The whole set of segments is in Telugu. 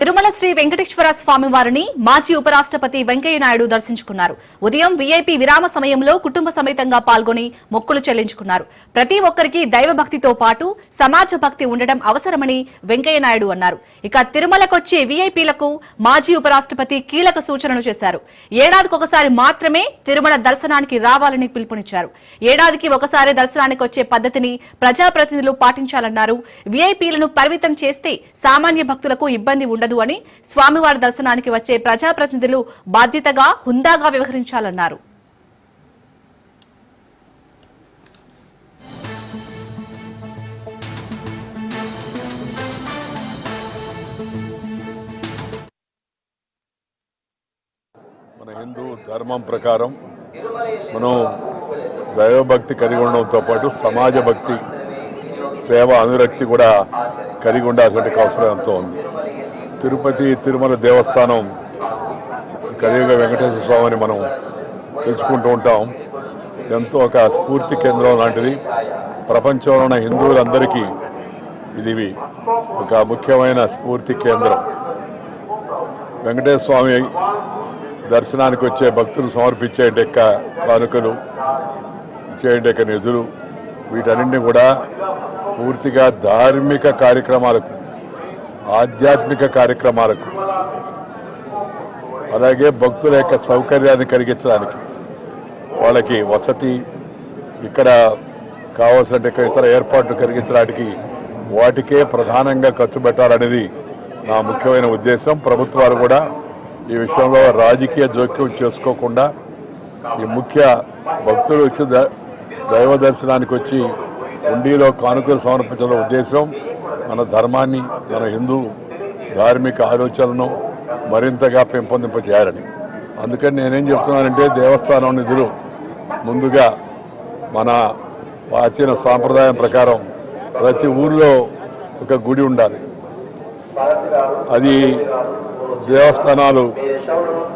తిరుమల శ్రీ వెంకటేశ్వర స్వామి వారిని మాజీ ఉపరాష్ట్రపతి వెంకయ్య నాయుడు దర్శించుకున్నారు. ఉదయం వీఐపీ విరామ సమయంలో కుటుంబ సమేతంగా పాల్గొని మొక్కులు చెల్లించుకున్నారు. ప్రతి ఒక్కరికి దైవభక్తితో పాటు సమాజ భక్తి ఉండడం అవసరమని వెంకయ్య నాయుడు అన్నారు. ఇక తిరుమలకొచ్చే వీఐపీలకు మాజీ ఉపరాష్ట్రపతి కీలక సూచనలు చేశారు. ఏడాదికొకసారి మాత్రమే తిరుమల దర్శనానికి రావాలని పిలుపునిచ్చారు. ఏడాదికి ఒకసారి దర్శనానికి వచ్చే పద్ధతిని ప్రజాప్రతినిధులు పాటించాలన్నారు. వీఐపీలను పరిమితం చేస్తే సామాన్య భక్తులకు ఇబ్బంది ఉండదు అని స్వామివారి దర్శనానికి వచ్చే ప్రజాప్రతినిధులు బాధ్యతగా హుందాగా వ్యవహరించాలన్నారు. మన హిందూ ధర్మం ప్రకారం మనం దైవభక్తి కలిగి ఉండడంతో పాటు సమాజ భక్తి సేవ అనురక్తి కూడా కలిగి ఉండాల్సిన అవసరం ఎంతో ఉంది. తిరుపతి తిరుమల దేవస్థానం కలియుగ వెంకటేశ్వర స్వామిని మనం పిలుచుకుంటూ ఉంటాం. ఎంతో ఒక స్ఫూర్తి కేంద్రం లాంటిది. ప్రపంచంలో ఉన్న హిందువులందరికీ ఇది ఒక ముఖ్యమైన స్ఫూర్తి కేంద్రం. వెంకటేశ్వర స్వామి దర్శనానికి వచ్చే భక్తులు సమర్పించే కానుకలు, ఇచ్చే నిధులు, వీటన్నింటినీ కూడా పూర్తిగా ధార్మిక కార్యక్రమాలకు, ఆధ్యాత్మిక కార్యక్రమాలకు, అలాగే భక్తుల యొక్క సౌకర్యాన్ని కలిగించడానికి, వాళ్ళకి వసతి, ఇక్కడ కావాల్సిన ఇతర ఏర్పాట్లు కలిగించడానికి వాటికే ప్రధానంగా ఖర్చు పెట్టాలనేది నా ముఖ్యమైన ఉద్దేశం. ప్రభుత్వాలు కూడా ఈ విషయంలో రాజకీయ జోక్యం చేసుకోకుండా ఈ ముఖ్య భక్తులు వచ్చి దైవ దర్శనానికి వచ్చి హుండీలో కానుకలు సమర్పించాల ఉద్దేశం మన ధర్మాన్ని, మన హిందూ ధార్మిక ఆలోచనలను మరింతగా పెంపొందింపజేయాలని. అందుకని నేనేం చెప్తున్నానంటే, దేవస్థానం నిధులు ముందుగా మన ప్రాచీన సాంప్రదాయం ప్రకారం ప్రతి ఊళ్ళో ఒక గుడి ఉండాలి. అది దేవస్థానాలు,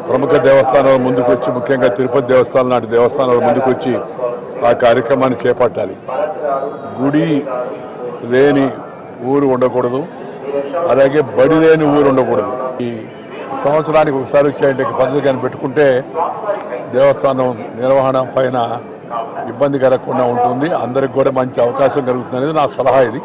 ప్రముఖ దేవస్థానాలు ముందుకు వచ్చి, ముఖ్యంగా తిరుపతి దేవస్థానం లాంటి దేవస్థానాలు ముందుకు వచ్చి ఆ కార్యక్రమాన్ని చేపట్టాలి. గుడి లేని ఊరు ఉండకూడదు, అలాగే బడి లేని ఊరు ఉండకూడదు. ఈ సంవత్సరానికి ఒకసారి వచ్చే పద్ధతి కానీ పెట్టుకుంటే దేవస్థానం నిర్వహణ పైన ఇబ్బంది కలగకుండా ఉంటుంది. అందరికి కూడా మంచి అవకాశం కలుగుతుంది అనేది నా సలహా. ఇది